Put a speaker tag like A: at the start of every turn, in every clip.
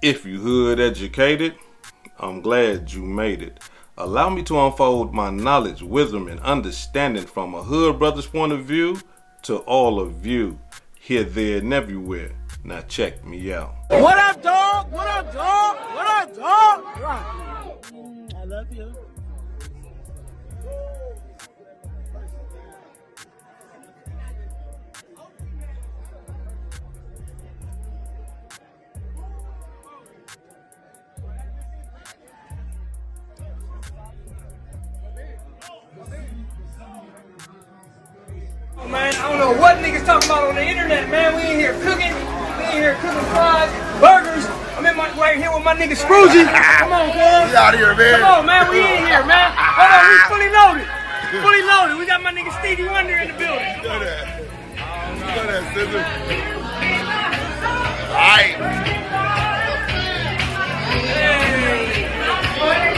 A: If you hood educated, I'm glad you made it. Allow me to unfold my knowledge, wisdom, and understanding from a hood brother's point of view to all of you, here, there, and everywhere. Now check me out.
B: What up, dog? What up, dog? What up, dog? I love you.
C: Oh, man, I don't know what niggas talking about on the internet, man. We in here cooking. We in here cooking fries, burgers. I'm in right here with my nigga Scroogy. Come on, cuz.
D: We out here, man.
C: Come on, man. We in here, man. Hold on, we fully loaded. Fully loaded. We got my nigga Stevie Wonder in the building. Come on.
D: Look at that, Scissor. All right.
C: Hey.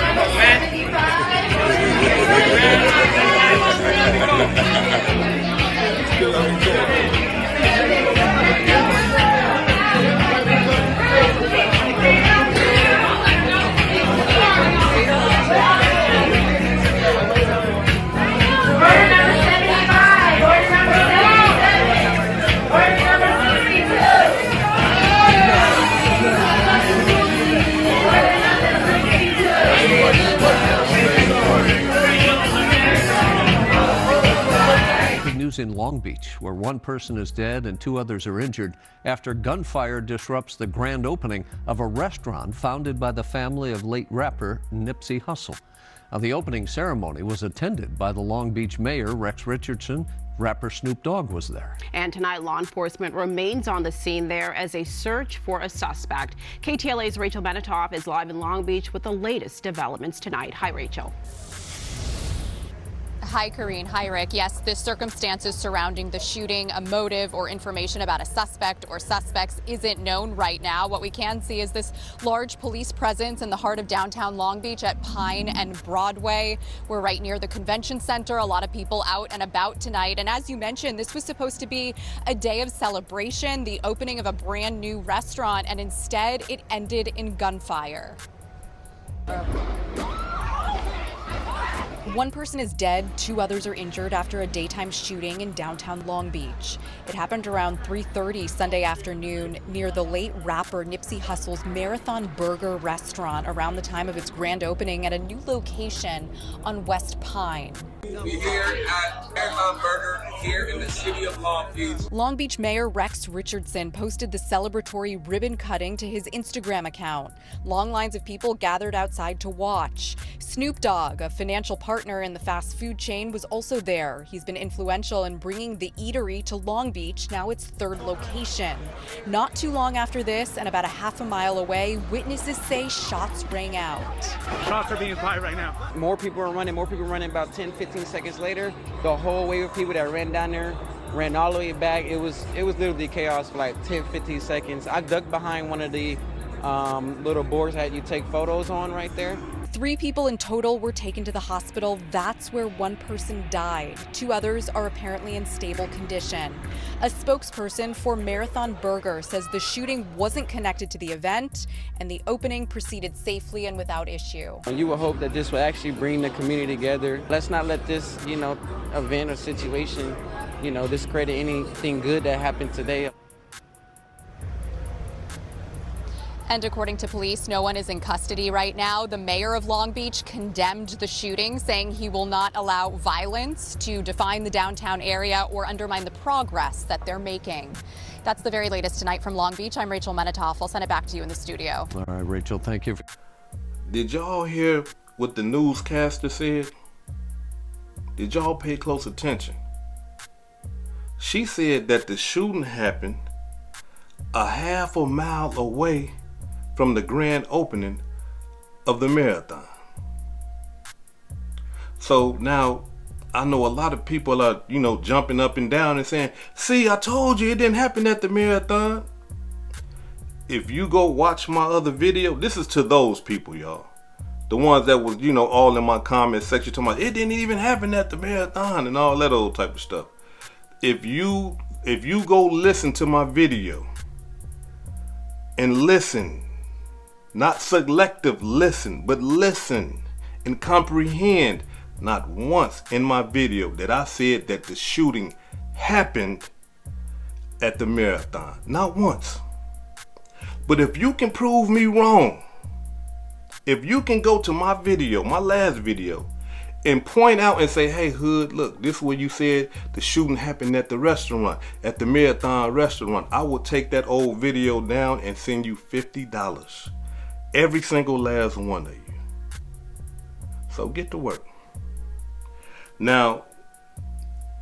C: Come on, man.
E: In Long Beach, where one person is dead and 2 others are injured after gunfire disrupts the grand opening of a restaurant founded by the family of late rapper Nipsey Hussle. Now, the opening ceremony was attended by the Long Beach mayor, Rex Richardson. Rapper Snoop Dogg was there.
F: And tonight, law enforcement remains on the scene there as a search for a suspect. KTLA's Rachel Benetoff is live in Long Beach with the latest developments tonight. Hi, Rachel.
G: Hi, Karine. Hi, Rick. Yes, the circumstances surrounding the shooting, a motive or information about a suspect or suspects isn't known right now. What we can see is this large police presence in the heart of downtown Long Beach at Pine and Broadway. We're right near the convention center. A lot of people out and about tonight. And as you mentioned, this was supposed to be a day of celebration, the opening of a brand new restaurant, and instead it ended in gunfire. One person is dead, 2 others are injured after a daytime shooting in downtown Long Beach. It happened around 3:30 Sunday afternoon near the late rapper Nipsey Hussle's Marathon Burger restaurant around the time of its grand opening at a new location on West Pine.
H: We're here at Marathon Burger here in the city of Long Beach.
G: Long Beach Mayor Rex Richardson posted the celebratory ribbon cutting to his Instagram account. Long lines of people gathered outside to watch. Snoop Dogg, a financial partner in the fast food chain, was also there. He's been influential in bringing the eatery to Long Beach, now its 3rd location. Not too long after this, and about a half a mile away, witnesses say shots rang out.
B: Shots are being fired right now.
I: More people are running about 10, 15 seconds later. The whole wave of people that ran down there ran all the way back. It was literally chaos for like 10, 15 seconds. I ducked behind one of the little boards that you take photos on right there.
G: 3 people in total were taken to the hospital. That's where 1 person died. 2 others are apparently in stable condition. A spokesperson for Marathon Burger says the shooting wasn't connected to the event and the opening proceeded safely and without issue.
I: You would hope that this will actually bring the community together. Let's not let this, event or situation, discredit anything good that happened today.
G: And according to police, no one is in custody right now. The mayor of Long Beach condemned the shooting, saying he will not allow violence to define the downtown area or undermine the progress that they're making. That's the very latest tonight from Long Beach. I'm Rachel Menetoff. I'll send it back to you in the studio.
E: All right, Rachel, thank you.
A: Did y'all hear what the newscaster said? Did y'all pay close attention? She said that the shooting happened a half a mile away from the grand opening of the marathon. So now I know a lot of people are, jumping up and down and saying, see, I told you it didn't happen at the marathon. If you go watch my other video, this is to those people, y'all. The ones that was, all in my comment section talking about it didn't even happen at the marathon and all that old type of stuff. If you go listen to my video and listen Not selective listen, but listen and comprehend. Not once in my video that I said that the shooting happened at the marathon. Not once. But if you can prove me wrong, if you can go to my video, my last video, and point out and say, hey, Hood, look, this is where you said the shooting happened at the restaurant, at the Marathon restaurant. I will take that old video down and send you $50. Every single last one of you. So get to work. Now,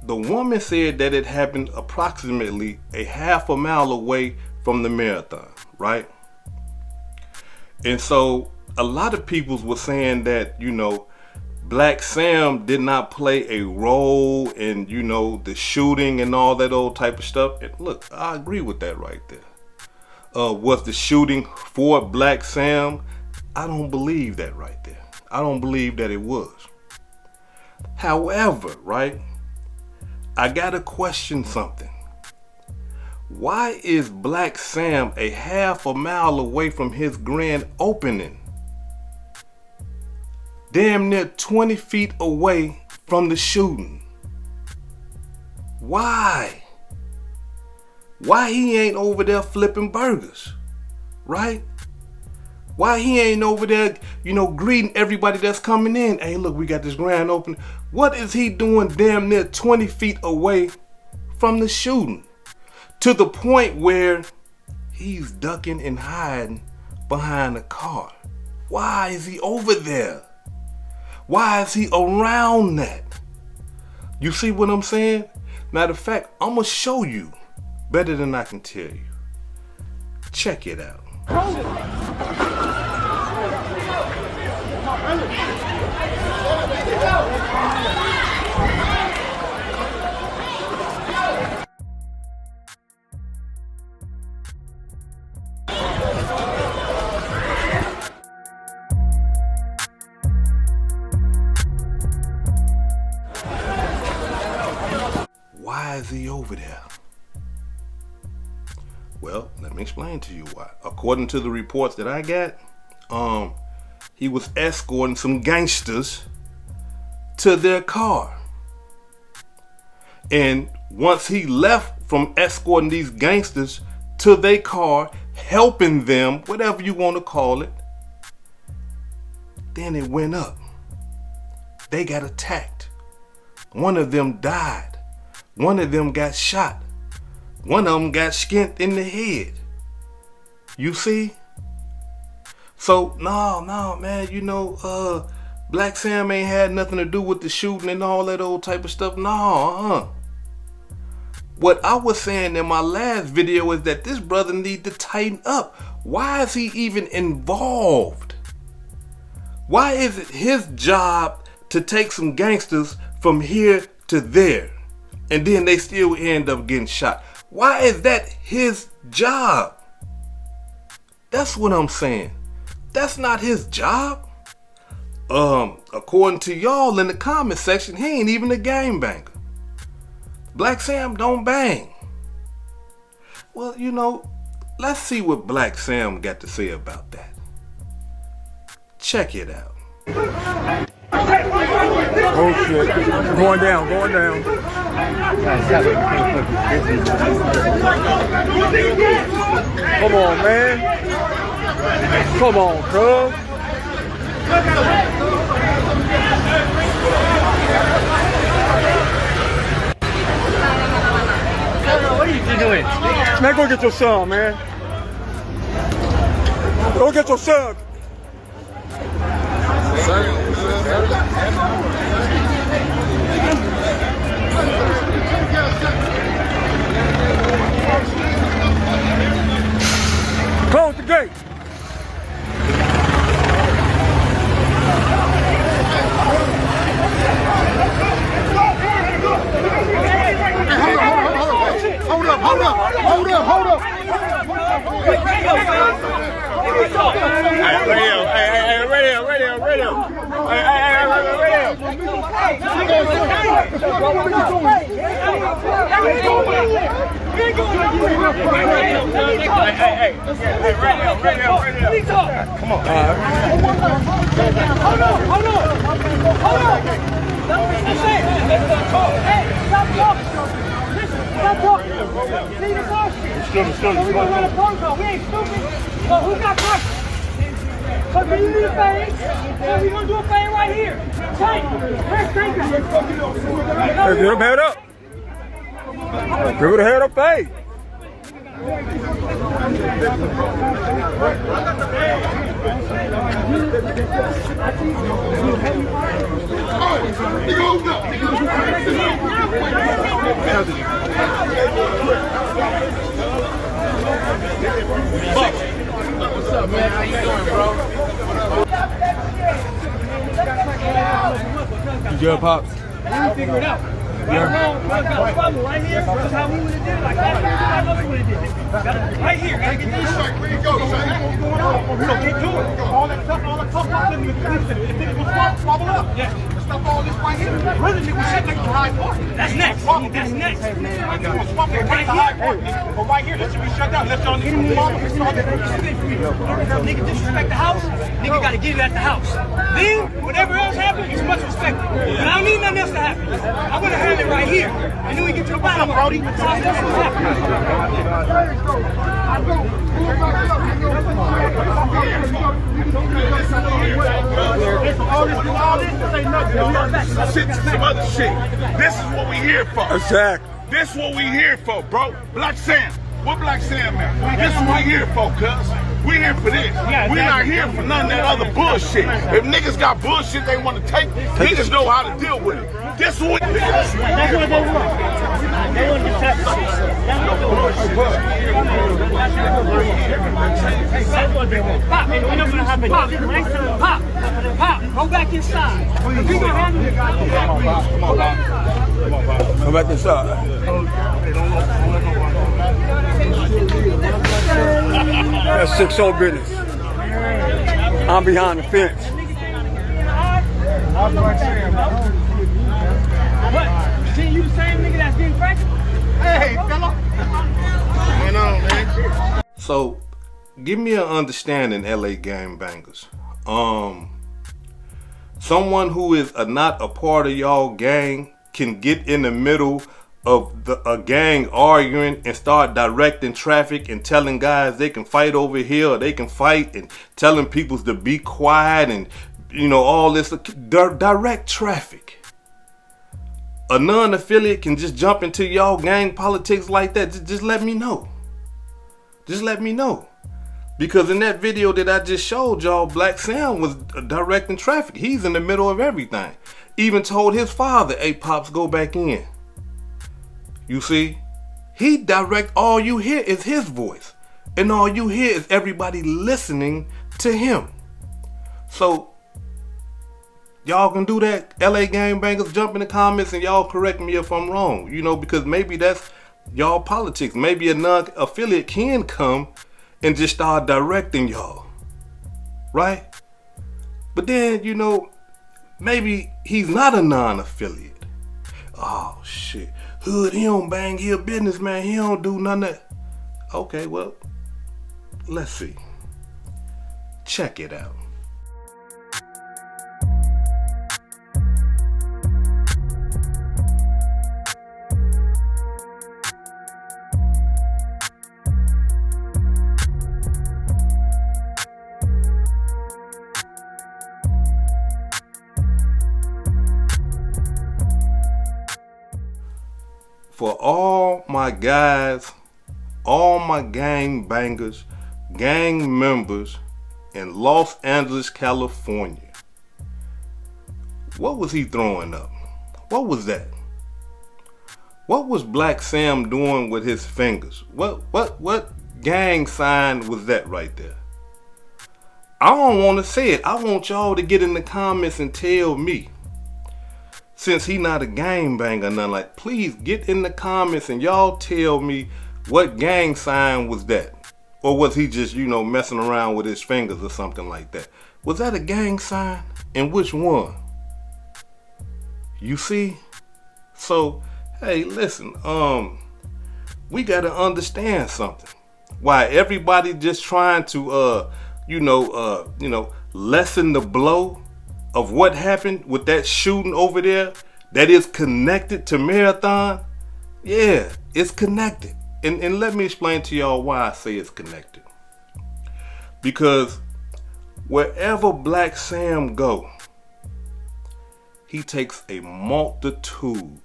A: the woman said that it happened approximately a half a mile away from the marathon, right? And so a lot of people were saying that, you know, Blacc Sam did not play a role in, you know, the shooting and all that old type of stuff. And look, I agree with that right there. Was the shooting for Blacc Sam? I don't believe that right there. I don't believe that it was. However, right, I gotta question something. Why is Blacc Sam a half a mile away from his grand opening? Damn near 20 feet away from the shooting. Why? Why he ain't over there flipping burgers, right? Why he ain't over there, you know, greeting everybody that's coming in? Hey, look, we got this grand opening. What is he doing damn near 20 feet away from the shooting? To the point where he's ducking and hiding behind a car. Why is he over there? Why is he around that? You see what I'm saying? Matter of fact, I'm going to show you better than I can tell you. Check it out. Why is he over there? Well, let me explain to you why. According to the reports that I got, he was escorting some gangsters to their car. And once he left from escorting these gangsters to their car, helping them, whatever you want to call it, then it went up. They got attacked. One of them died. One of them got shot. One of them got skinned in the head. You see? So, no, man, you know, Blacc Sam ain't had nothing to do with the shooting and all that old type of stuff. No, What I was saying in my last video is that this brother need to tighten up. Why is he even involved? Why is it his job to take some gangsters from here to there? And then they still end up getting shot. Why is that his job? That's what I'm saying. That's not his job. According to y'all in the comment section, he ain't even a gangbanger. Blacc Sam don't bang. Well, you know, let's see what Blacc Sam got to say about that. Check it out.
C: Oh shit. Going down. Come on, man. Come on, cuz.
B: What are you doing?
C: Man, go get your son, man. Go get your son. Close the gate.
D: Hold up. Radio.
C: ain't going nowhere. Hey, right now. Let me talk.
D: Come on.
C: Hold on. That's it. Hey, stop talking. Listen, stop talking. See the bullshit. So we gonna run a protocol. We ain't stupid. So who got questions? So do you need a fade? So we gonna do a fade right here. Tank. Where's Tank at?
D: Hey, get him head up. Give it a head up fade.
B: What's up, man? How you doing, bro?
D: You good, Pops?
C: We figure it out. Right here. That's how we would have did it. Like that. How else would have did it? Right here. Gotta get this.
D: Where you go, son?
C: Get to it.
D: All that stuff, bubble up.
C: Yeah.
D: Stuff all this right here. Really, nigga, shit like the high park.
C: That's next. That's next.
D: Right here. But right here, that should be shut down. Let's y'all need to move on.
C: Nigga disrespect the house. Nigga gotta get it at the house. Then, whatever else happens, it's much respected. But I don't need nothing else to happen. I want to have it right here. And then we get to the bottom of it. That's what's happening.
D: Shit, some other shit. This is what we here for. Exactly. This is what we here for, bro. Blacc Sam. What Blacc Sam at? This is what we here for, cuz. We here for this. We not here for none of that other bullshit. If niggas got bullshit they want to take, niggas know how to deal with it. This is what
C: That's what they want. They want to protect us. That's what they want. Pop, we're not gonna have it. Pop, go back inside. We gonna handle it.
D: Come back inside. That's 6-0 business. I'm behind the fence.
C: What? See, you the same nigga that's getting cracked?
D: Hey, fella. What's going on, man?
A: So, give me an understanding, LA gangbangers. Someone who is not a part of y'all gang can get in the middle of a gang arguing and start directing traffic and telling guys they can fight over here or they can fight and telling people to be quiet and, you know, all this. Direct traffic. A non-affiliate can just jump into y'all gang politics like that. Just let me know. Just let me know. Because in that video that I just showed y'all, Blacc Sam was directing traffic. He's in the middle of everything. Even told his father, hey, Pops, go back in. You see? He direct, all you hear is his voice. And all you hear is everybody listening to him. So, y'all can do that. LA gangbangers, jump in the comments and y'all correct me if I'm wrong. You know, because maybe that's y'all politics. Maybe a non-affiliate can come and just start directing y'all. Right? But then, you know, maybe he's not a non-affiliate. Oh, shit. Hood, he don't bang, he a businessman, he don't do none of that. Okay, well, let's see. Check it out. For all my guys, all my gang bangers, gang members in Los Angeles, California, what was he throwing up? What was that? What was Blacc Sam doing with his fingers? What gang sign was that right there? I don't want to say it. I want y'all to get in the comments and tell me. Since he not a gangbanger, nothing like, please get in the comments and y'all tell me what gang sign was that, or was he just, you know, messing around with his fingers or something like that? Was that a gang sign, and which one? You see? So, hey, listen, we got to understand something. Why everybody just trying to lessen the blow of what happened with that shooting over there that is connected to Marathon? Yeah, it's connected. And let me explain to y'all why I say it's connected. Because wherever Blacc Sam go, he takes a multitude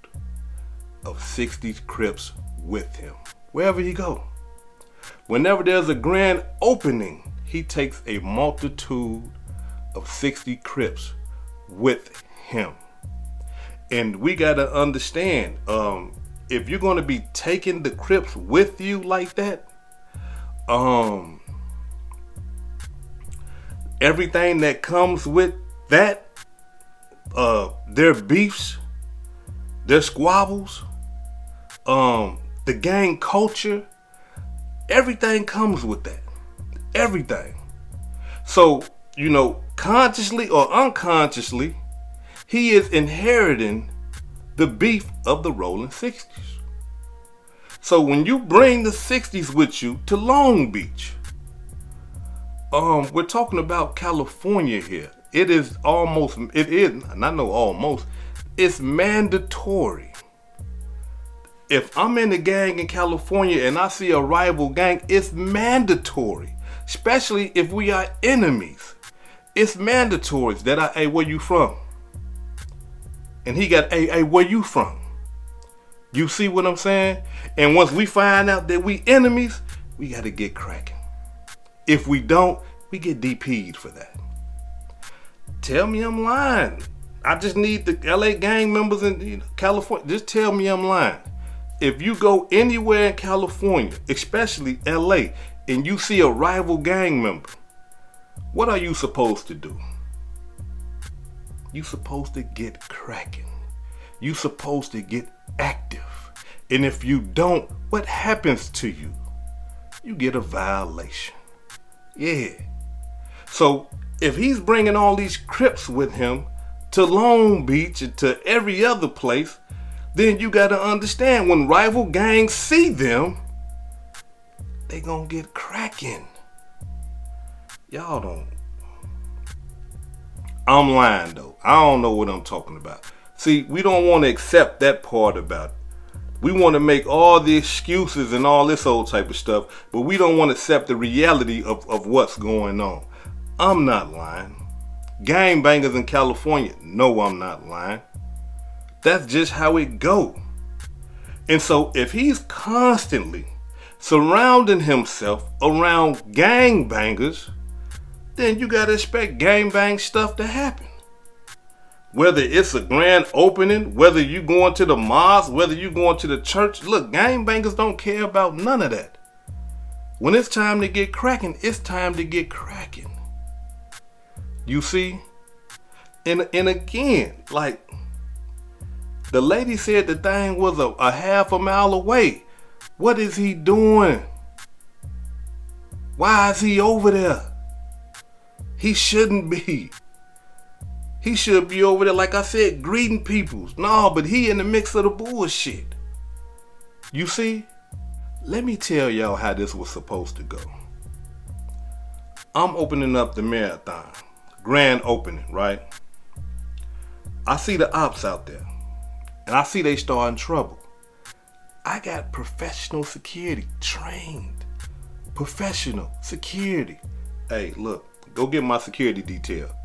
A: of 60 Crips with him. Wherever he go. Whenever there's a grand opening, he takes a multitude of 60 Crips with him. And we gotta understand, if you're gonna be taking the Crips with you like that, everything that comes with that, their beefs, their squabbles, the gang culture, everything comes with that. Everything. So, consciously or unconsciously, he is inheriting the beef of the rolling 60s. So when you bring the 60s with you to Long Beach, we're talking about California here. It's mandatory. If I'm in a gang in California and I see a rival gang, it's mandatory. Especially if we are enemies. It's mandatory that hey, where you from? And he got, hey, where you from? You see what I'm saying? And once we find out that we enemies, we got to get cracking. If we don't, we get DP'd for that. Tell me I'm lying. I just need the LA gang members in California. Just tell me I'm lying. If you go anywhere in California, especially LA, and you see a rival gang member, what are you supposed to do? You supposed to get cracking. You supposed to get active. And if you don't, what happens to you? You get a violation. Yeah. So if he's bringing all these Crips with him to Long Beach and to every other place, then you got to understand when rival gangs see them, they gonna get cracking. Y'all don't. I'm lying though. I don't know what I'm talking about. See, we don't want to accept that part about it. We want to make all the excuses and all this old type of stuff, but we don't want to accept the reality of what's going on. I'm not lying. Gangbangers in California, no, I'm not lying. That's just how it go. And so if he's constantly surrounding himself around gangbangers, then you gotta expect gangbang stuff to happen. Whether it's a grand opening, whether you going to the mosque, whether you going to the church, look, gangbangers don't care about none of that. When it's time to get cracking, it's time to get cracking. You see? And again, like, the lady said the thing was a half a mile away. What is he doing? Why is he over there? He shouldn't be. He should be over there, like I said, greeting peoples. No, but he in the mix of the bullshit. You see? Let me tell y'all how this was supposed to go. I'm opening up the marathon. Grand opening, right? I see the ops out there. And I see they starting trouble. I got professional security, trained. Professional security. Hey, look, go get my security detail.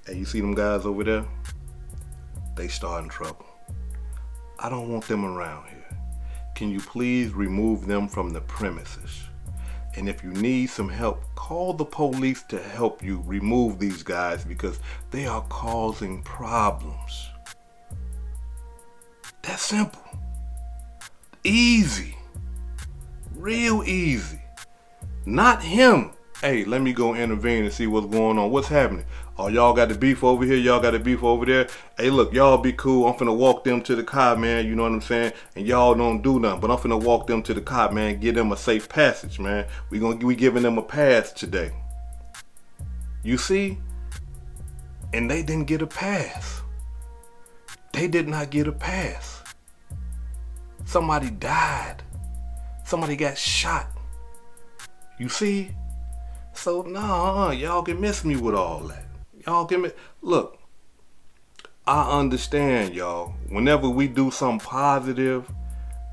A: Hey, you see them guys over there? They starting trouble. I don't want them around here. Can you please remove them from the premises? And if you need some help, call the police to help you remove these guys because they are causing problems. That's simple. Easy. Real easy. Not him. Hey, let me go intervene and see what's going on. What's happening? Oh, y'all got the beef over here. Y'all got the beef over there. Hey, look, y'all be cool. I'm finna walk them to the car, man. You know what I'm saying? And y'all don't do nothing. But I'm finna walk them to the car, man. Give them a safe passage, man. We giving them a pass today. You see? And they didn't get a pass. They did not get a pass. Somebody died. Somebody got shot. You see? So nah, y'all can miss me with all that. Y'all can look. I understand, y'all. Whenever we do something positive,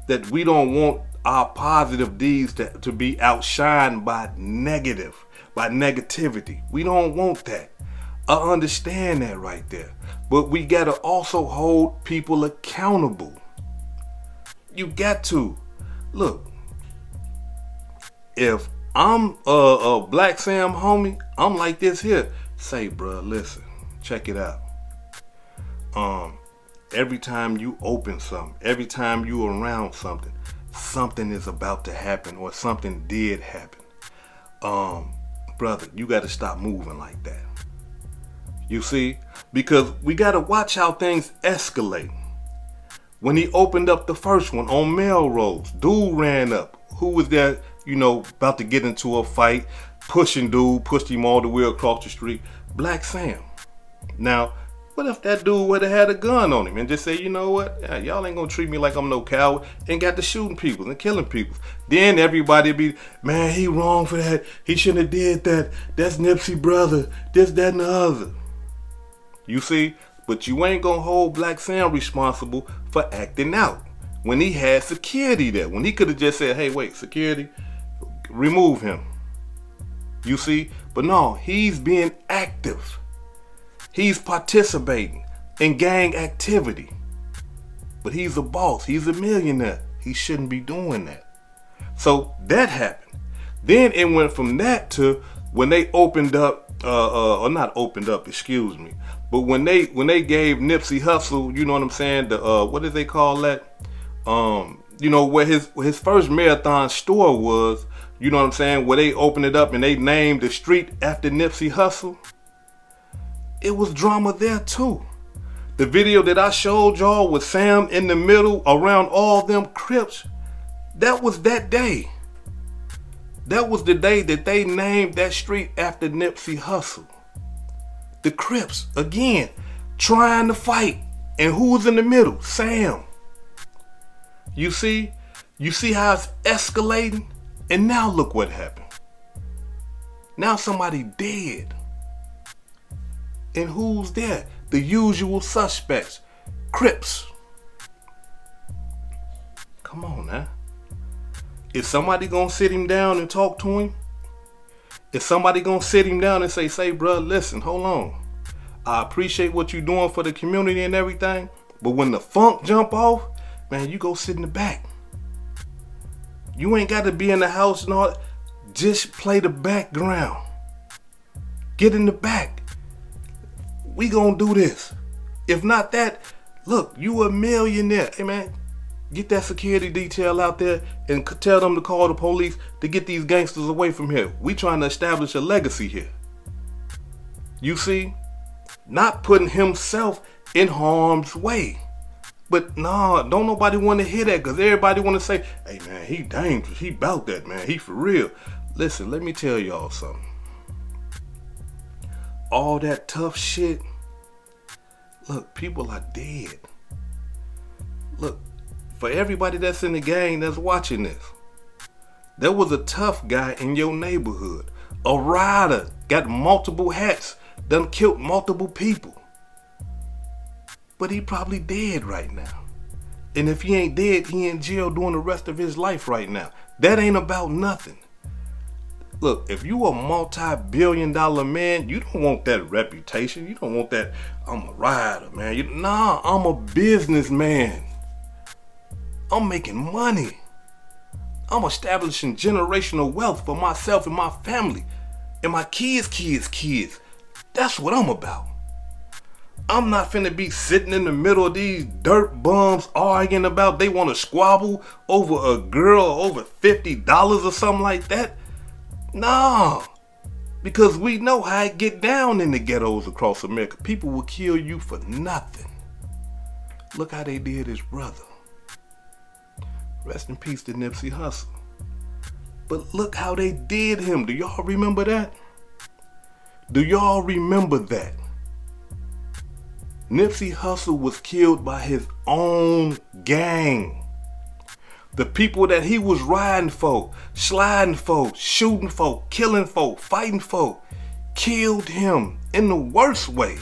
A: that we don't want our positive deeds to be outshined by negativity. We don't want that. I understand that right there. But we gotta also hold people accountable. You got to. Look, if I'm a Blacc Sam homie, I'm like this here. Say, bruh, listen, check it out. Every time you open something, every time you around something, something is about to happen or something did happen. Brother, you got to stop moving like that. You see? Because we got to watch how things escalate. When he opened up the first one on Melrose, dude ran up. Who was there, about to get into a fight, pushed him all the way across the street? Blacc Sam. Now, what if that dude would have had a gun on him and just say, you know what? Yeah, y'all ain't gonna treat me like I'm no coward, and got to shooting people and killing people. Then everybody be, man, he wrong for that. He shouldn't have did that. That's Nipsey brother. This, that, and the other. You see? But you ain't gonna hold Blacc Sam responsible for acting out when he had security there. When he could have just said, hey, wait, security, remove him. You see? But no, he's being active. He's participating in gang activity. But he's a boss. He's a millionaire. He shouldn't be doing that. So that happened. Then it went from that to when they opened up, or not opened up, excuse me. But when they gave Nipsey Hussle, you know what I'm saying? The what did they call that? Where his first marathon store was, you know what I'm saying? Where they opened it up and they named the street after Nipsey Hussle. It was drama there too. The video that I showed y'all with Sam in the middle around all them Crips, that was that day. That was the day that they named that street after Nipsey Hussle. The Crips, again, trying to fight. And who was in the middle? Sam. You see how it's escalating? And now look what happened. Now somebody dead. And who's there? The usual suspects. Crips. Come on now. Is somebody gonna sit him down and talk to him? Is somebody gonna sit him down and say, bro, listen, hold on. I appreciate what you're doing for the community and everything, but when the funk jump off, man, you go sit in the back. You ain't got to be in the house and all. Just play the background. Get in the back. We gonna do this. If not that, look, you a millionaire. Hey man, get that security detail out there and tell them to call the police to get these gangsters away from here. We trying to establish a legacy here. You see? Not putting himself in harm's way. But nah, don't nobody want to hear that, because everybody want to say, hey man, he dangerous. He bout that, man. He for real. Listen, let me tell y'all something. All that tough shit, look, people are dead. Look, for everybody that's in the gang that's watching this, there was a tough guy in your neighborhood, a rider, got multiple hats, done killed multiple people. But he probably dead right now. And if he ain't dead, he in jail doing the rest of his life right now. That ain't about nothing. Look, if you a multi-billion-dollar man, you don't want that reputation. You don't want that, I'm a rider, man. Nah, I'm a businessman. I'm making money. I'm establishing generational wealth for myself and my family. And my kids. That's what I'm about. I'm not finna be sitting in the middle of these dirt bums arguing about they want to squabble over a girl over $50 or something like that. Nah, because we know how it get down in the ghettos across America. People will kill you for nothing. Look how they did his brother. Rest in peace to Nipsey Hussle. But look how they did him. Do y'all remember that? Do y'all remember that? Nipsey Hussle was killed by his own gang. The people that he was riding for, sliding for, shooting for, killing for, fighting for, killed him in the worst way.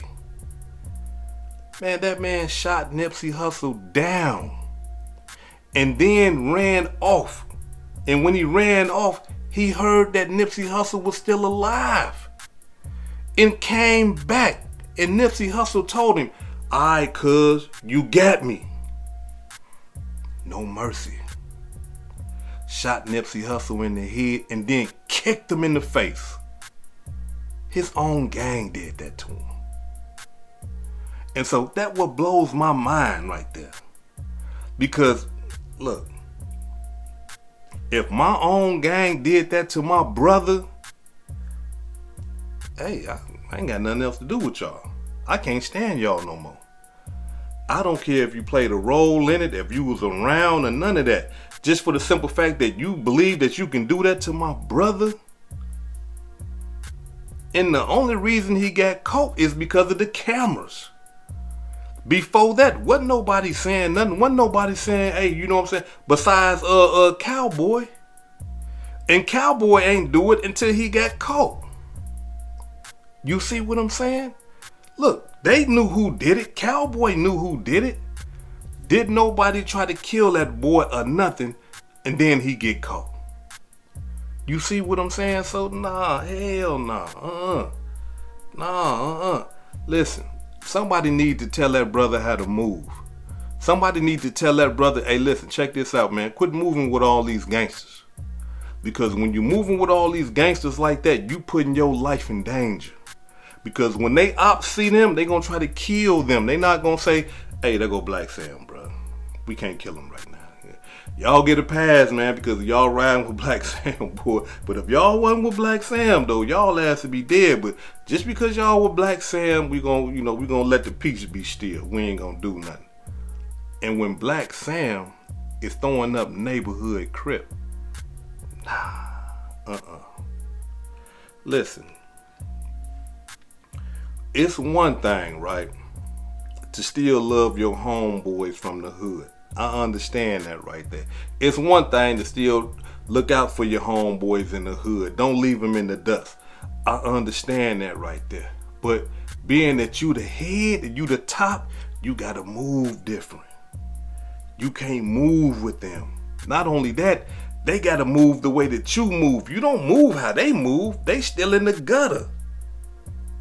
A: Man, that man shot Nipsey Hussle down and then ran off. And when he ran off, he heard that Nipsey Hussle was still alive and came back. And Nipsey Hussle told him, "Aight, cuz, you got me." No mercy. Shot Nipsey Hussle in the head and then kicked him in the face. His own gang did that to him. And so that what blows my mind right there. Because, look, if my own gang did that to my brother, hey, I ain't got nothing else to do with y'all. I can't stand y'all no more. I don't care if you played a role in it, if you was around or none of that. Just for the simple fact that you believe that you can do that to my brother. And the only reason he got caught is because of the cameras. Before that, wasn't nobody saying nothing. Wasn't nobody saying, hey, you know what I'm saying? Besides Cowboy. And Cowboy ain't do it until he got caught. You see what I'm saying? Look, they knew who did it. Cowboy knew who did it. Did nobody try to kill that boy or nothing, and then he get caught. You see what I'm saying? So nah, hell nah. Listen, somebody need to tell that brother how to move. Somebody need to tell that brother, hey, listen, check this out, man. Quit moving with all these gangsters. Because when you're moving with all these gangsters like that, you putting your life in danger. Because when they ops see them, they gonna try to kill them. They not gonna say, hey, there go Blacc Sam, bro. We can't kill him right now. Y'all get a pass, man, because y'all riding with Blacc Sam, boy. But if y'all wasn't with Blacc Sam, though, y'all ass to be dead. But just because y'all with Blacc Sam, we gonna let the peace be still. We ain't gonna do nothing. And when Blacc Sam is throwing up neighborhood crip, Listen, it's one thing, right, to still love your homeboys from the hood. I understand that right there. It's one thing to still look out for your homeboys in the hood. Don't leave them in the dust. I understand that right there. But being that you the head and you the top, you gotta move different. You can't move with them. Not only that, they gotta move the way that you move. You don't move how they move. They still in the gutter.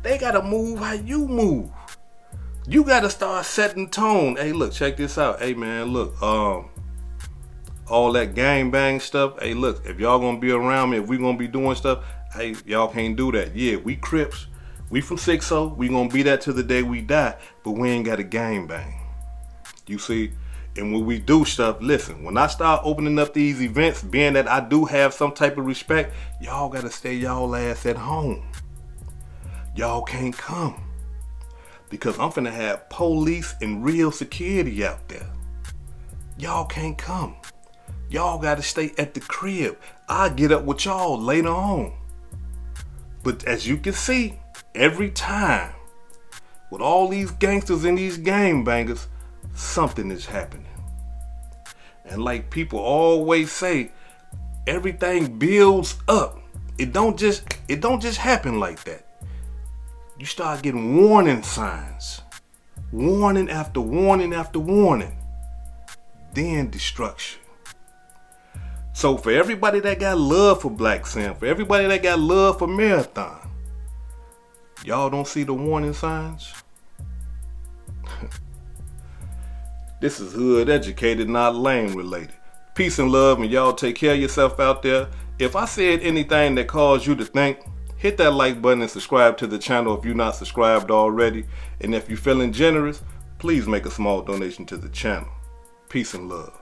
A: They gotta move how you move. You gotta start setting tone. Hey, look, check this out. Hey, man, look, all that gang bang stuff. Hey, look, if y'all gonna be around me, if we gonna be doing stuff, hey, y'all can't do that. Yeah, we Crips. We from 6-0. We gonna be that till the day we die, but we ain't got a gang bang. You see? And when we do stuff, listen, when I start opening up these events, being that I do have some type of respect, y'all gotta stay y'all ass at home. Y'all can't come. Because I'm finna have police and real security out there. Y'all can't come. Y'all gotta stay at the crib. I'll get up with y'all later on. But as you can see, every time, with all these gangsters and these gang bangers, something is happening. And like people always say, everything builds up. It don't just happen like that. You start getting warning signs. Warning after warning after warning. Then destruction. So for everybody that got love for Blacc Sam, for everybody that got love for Marathon, y'all don't see the warning signs? This is hood educated, not lame related. Peace and love, and y'all take care of yourself out there. If I said anything that caused you to think, hit that like button and subscribe to the channel if you're not subscribed already. And if you're feeling generous, please make a small donation to the channel. Peace and love.